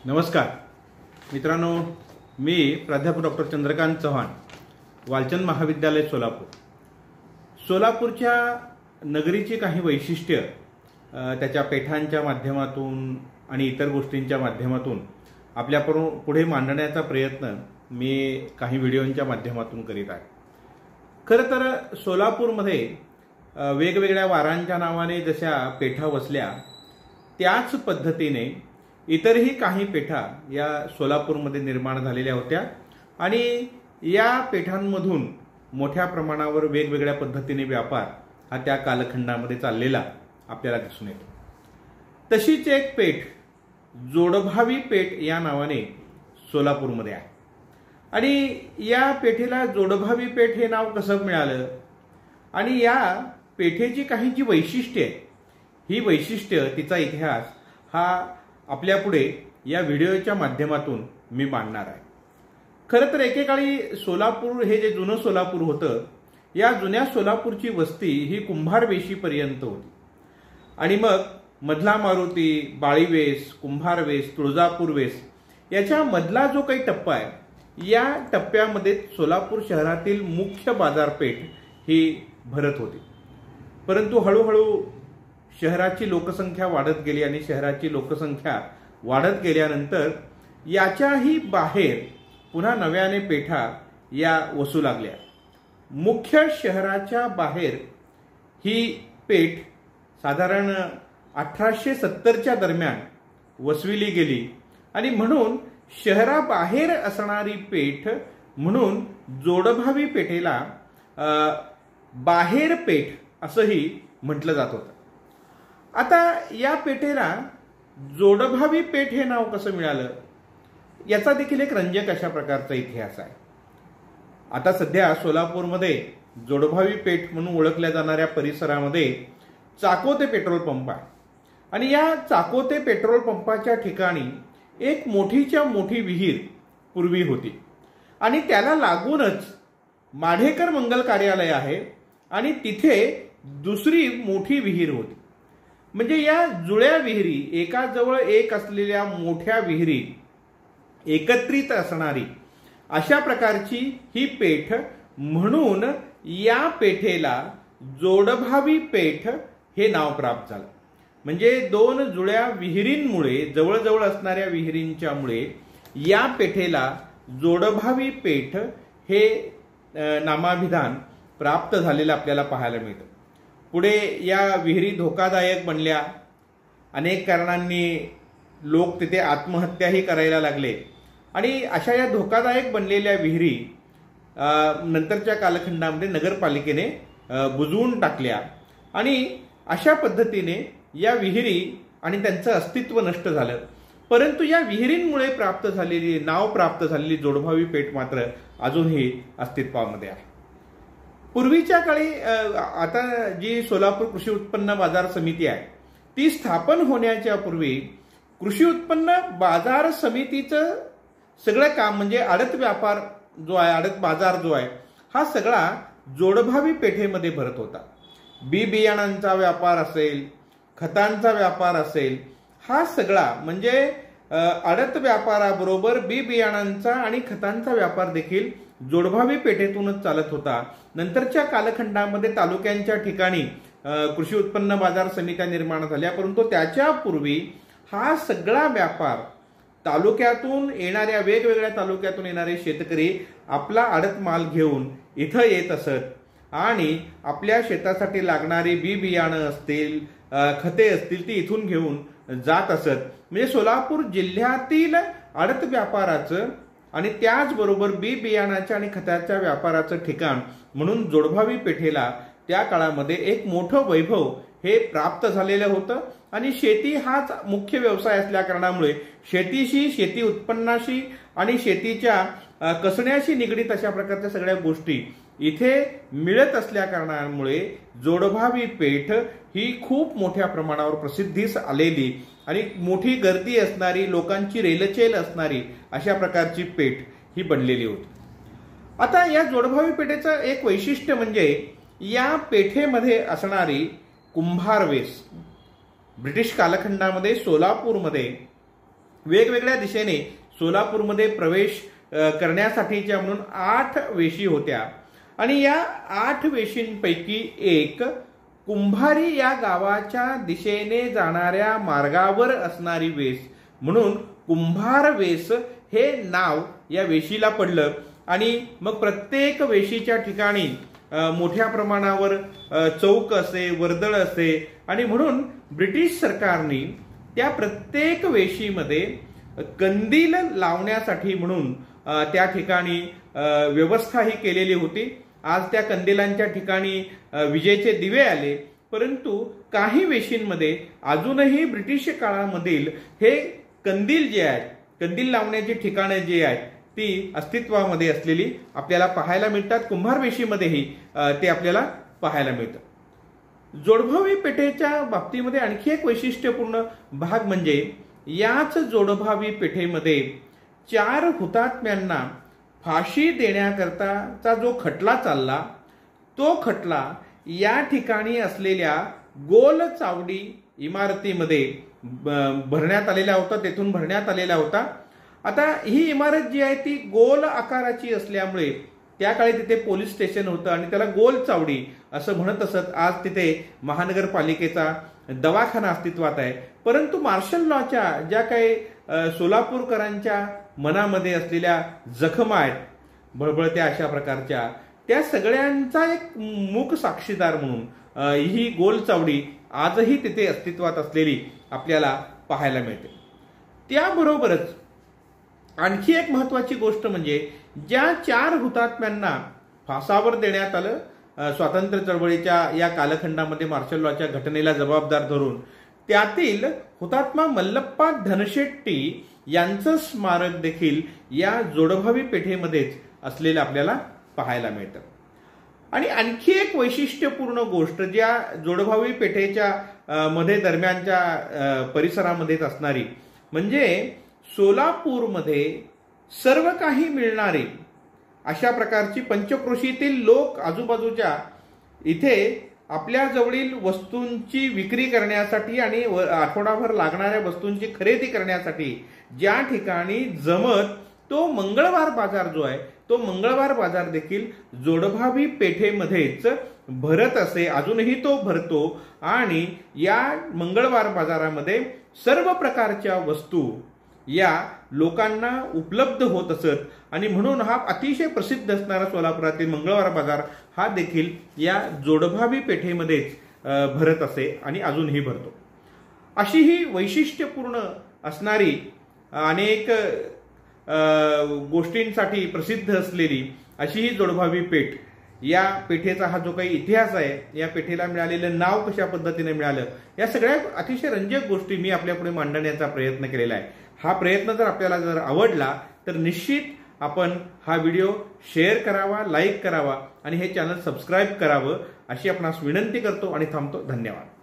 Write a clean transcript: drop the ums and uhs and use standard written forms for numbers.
नमस्कार मित्रांनो, मी प्राध्यापक डॉक्टर चंद्रकांत चव्हाण, वालचंद महाविद्यालय सोलापूर. सोलापूरच्या नगरीची काही वैशिष्ट्य त्याच्या पेठांच्या माध्यमातून आणि इतर गोष्टींच्या माध्यमातून आपल्या पुढे मांडण्याचा प्रयत्न मी काही व्हिडिओंच्या माध्यमातून करीत आहे. खरं तर सोलापूरमध्ये वेगवेगळ्या वारांच्या नावाने जशा पेठा वसल्या त्याच पद्धतीने इतरही काही पेठा या सोलापूरमध्ये निर्माण झालेल्या होत्या आणि या पेठांमधून मोठ्या प्रमाणावर वेगवेगळ्या पद्धतीने व्यापार हा त्या कालखंडामध्ये चाललेला आपल्याला दिसून येतो. तशीच एक पेठ जोडभावी पेठ या नावाने सोलापूरमध्ये आहे आणि या पेठेला जोडभावी पेठ हे नाव कसं मिळालं आणि या पेठेची काही जी वैशिष्ट्ये आहेत, ही वैशिष्ट्य तिचा इतिहास हा आपल्या पुढे या व्हिडिओच्या माध्यमातून मी मांडणार आहे. खरं तर एकेकाळी सोलापूर हे जे जुनं सोलापूर होतं, या जुन्या सोलापूरची वस्ती ही कुंभारवेशीपर्यंत होती आणि मग मधला मारुती, बाळीवेस, कुंभारवेस, तुळजापूरवेस याच्या मधला जो काही टप्पा आहे, या टप्प्यामध्ये सोलापूर शहरातील मुख्य बाजारपेठ ही भरत होती. परंतु हळूहळू शहराची लोकसंख्या वाढत गेली आणि शहराची लोकसंख्या वाढत गेल्यानंतर याच्याही बाहेर पुन्हा नव्याने पेठा या वसू लागल्या. मुख्य शहराच्या बाहेर ही पेठ साधारण 1870च्या दरम्यान वसविली गेली आणि म्हणून शहराबाहेर असणारी पेठ म्हणून जोडभावी पेठेला बाहेर पेठ असंही म्हटलं जात होतं. आता या पेठेला जोडभावी पेठ हे नाव कसं मिळालं याचा देखील एक रंजक अशा प्रकारचा इतिहास आहे. आता सध्या सोलापूरमध्ये जोडभावी पेठ म्हणून ओळखल्या जाणाऱ्या परिसरामध्ये चाकोते पेट्रोल पंप आहे आणि या चाकोते पेट्रोल पंपाच्या ठिकाणी एक मोठीच्या मोठी विहीर पूर्वी होती आणि त्याला लागूनच माढेकर मंगल कार्यालय आहे आणि तिथे दुसरी मोठी विहीर होती. म्हणजे या जुळ्या विहिरी, एकाजवळ एक असलेल्या मोठ्या विहिरी एकत्रित असणारी अशा प्रकारची ही पेठ, म्हणून या पेठेला जोडभावी पेठ हे नाव प्राप्त झालं. म्हणजे दोन जुळ्या विहिरींमुळे, जवळजवळ असणाऱ्या विहिरींच्यामुळे या पेठेला जोडभावी पेठ हे नामाभिधान प्राप्त झालेलं आपल्याला पाहायला मिळतं. पुढे या विहिरी धोकादायक बनल्या, अनेक कारणांनी लोक तिथे आत्महत्याही करायला लागले आणि अशा या धोकादायक बनलेल्या विहिरी नंतरच्या कालखंडामध्ये नगरपालिकेने बुजवून टाकल्या आणि अशा पद्धतीने या विहिरी आणि त्यांचं अस्तित्व नष्ट झालं. परंतु या विहिरींमुळे नाव प्राप्त झालेली जोडभावी पेठ मात्र अजूनही अस्तित्वामध्ये आहे. पूर्वीच्या काळी आता जी सोलापूर कृषी उत्पन्न बाजार समिती आहे ती स्थापन होण्याच्या पूर्वी कृषी उत्पन्न बाजार समितीचं सगळं काम म्हणजे आडत व्यापार जो आहे, आडत बाजार जो आहे, हा सगळा जोडभावी पेठेमध्ये भरत होता. बी बियाणांचा व्यापार असेल, खतांचा व्यापार असेल, हा सगळा म्हणजे आडत व्यापाराबरोबर बी बियाणांचा आणि खतांचा व्यापार देखील जोडभावी पेठेतूनच चालत होता. नंतरच्या कालखंडामध्ये तालुक्यांच्या ठिकाणी कृषी उत्पन्न बाजार समित्या निर्माण झाल्या, परंतु त्याच्या पूर्वी हा सगळा व्यापार तालुक्यातून येणाऱ्या, वेगवेगळ्या तालुक्यातून येणारे शेतकरी आपला आडत माल घेऊन इथं येत असत आणि आपल्या शेतासाठी लागणारी बी बियाणं असतील, खते असतील ती इथून घेऊन जात असत. म्हणजे सोलापूर जिल्ह्यातील आडत व्यापाराचं आणि त्याचबरोबर बी बियाणाच्या आणि खताच्या व्यापाराचं ठिकाण म्हणून जोडभावी पेठेला त्या काळामध्ये एक मोठं वैभव हे प्राप्त झालेलं होतं आणि शेती हाच मुख्य व्यवसाय असल्या कारणामुळे शेतीशी, शेती उत्पन्नाशी आणि शेतीच्या कसण्याशी निगडीत अशा प्रकारच्या सगळ्या गोष्टी इथे मिळत असल्या कारणामुळे जोडभावी पेठ ही खूप मोठ्या प्रमाणावर प्रसिद्धीस आलेली आणि मोठी गर्दी असणारी, लोकांची रेलचेल असणारी अशा प्रकारची पेठ ही बनलेली होती. आता या जोडभावी पेठेचं एक वैशिष्ट्य म्हणजे या पेठेमध्ये असणारी कुंभारवेस, ब्रिटिश कालखंडामध्ये सोलापूरमध्ये वेगवेगळ्या दिशेने सोलापूरमध्ये प्रवेश करण्यासाठीच्या म्हणून 8 वेशी होत्या आणि या 8 वेशींपैकी एक कुंभारी या गावाच्या दिशेने जाणाऱ्या मार्गावर असणारी वेस म्हणून कुंभार वेस हे नाव या वेशीला पडलं आणि मग प्रत्येक वेशीच्या ठिकाणी मोठ्या प्रमाणावर चौक असे, वर्दळ असे आणि म्हणून ब्रिटिश सरकारने त्या प्रत्येक वेशीमध्ये कंदील लावण्यासाठी म्हणून त्या ठिकाणी व्यवस्थाही केलेली होती. आज त्या कंदिलांच्या ठिकाणी विजेचे दिवे आले, परंतु काही वेशींमध्ये अजूनही ब्रिटिश काळामधील हे कंदील जे आहेत, कंदील लावण्याची ठिकाणे जी आहेत ती अस्तित्वामध्ये असलेली आपल्याला पाहायला मिळतात. कुंभार वेशीमध्येही ते आपल्याला पाहायला मिळतं. जोडभावी पेठेच्या बाबतीमध्ये आणखी एक वैशिष्ट्यपूर्ण भाग म्हणजे याच जोडभावी पेठेमध्ये 4 हुतात्म्यांना फाशी देण्याकरताचा जो खटला चालला, तो खटला या ठिकाणी असलेल्या गोल चावडी इमारतीमध्ये भरण्यात आलेला होता, तेथून भरण्यात आलेला होता. आता ही इमारत जी आहे ती गोल आकाराची असल्यामुळे त्या काळी तिथे पोलीस स्टेशन होतं आणि त्याला गोल चावडी असं म्हणत असत. आज तिथे महानगरपालिकेचा दवाखाना अस्तित्वात आहे. परंतु मार्शल लॉच्या ज्या काही सोलापूरकरांच्या मनामध्ये असलेल्या जखमा आहेत बळबळत्या अशा प्रकारच्या, त्या सगळ्यांचा एक मूक साक्षीदार म्हणून ही गोल चावडी आजही तिथे अस्तित्वात असलेली आपल्याला पाहायला मिळते. त्याबरोबरच आणखी एक महत्वाची गोष्ट म्हणजे ज्या 4 हुतात्म्यांना फासावर देण्यात आलं स्वातंत्र्य चळवळीच्या या कालखंडामध्ये मार्शल लॉच्या घटनेला जबाबदार धरून, त्यातील हुतात्मा मल्लप्पा धनशेट्टी यांचं स्मारक देखील या जोडभावी पेठेमध्येच असलेलं आपल्याला पाहायला मिळतं. आणि आणखी एक वैशिष्ट्यपूर्ण गोष्ट ज्या जोडभावी पेठेच्या मध्ये दरम्यानच्या परिसरामध्येच असणारी म्हणजे सोलापूरमध्ये सर्व काही मिळणारे अशा प्रकारची पंचक्रोशीतील लोक आजूबाजूच्या इथे आपल्या जवळील वस्तूंची विक्री करण्यासाठी आणि आठवडाभर लागणाऱ्या वस्तूंची खरेदी करण्यासाठी ज्या ठिकाणी जमत, तो मंगळवार बाजार जो आहे तो मंगळवार बाजार देखील जोडभावी पेठेमध्येच भरत असे. अजूनही तो भरतो आणि या मंगळवार बाजारामध्ये सर्व प्रकारच्या वस्तू या लोकांना उपलब्ध होत असत आणि म्हणून हा अतिशय प्रसिद्ध असणारा सोलापुरातील मंगळवार बाजार हा देखील या जोडभावी पेठेमध्येच भरत असे आणि अजूनही भरतो. अशी ही वैशिष्ट्यपूर्ण असणारी अनेक गोष्टींसाठी प्रसिद्ध असलेली अशी ही जोडभावी पेठ, या पेठेचा हा जो काही इतिहास आहे, या पेठेला मिळालेलं नाव कशा पद्धतीने मिळालं, या सगळ्या अतिशय रंजक गोष्टी मी आपल्यापुढे मांडण्याचा प्रयत्न केलेला आहे. हा प्रयत्न जर आपल्याला आवडला तर निश्चित आपण हा व्हिडिओ शेअर करावा, लाईक करावा आणि हे चॅनल सबस्क्राईब करावं अशी आपणास विनंती करतो आणि थांबतो. धन्यवाद.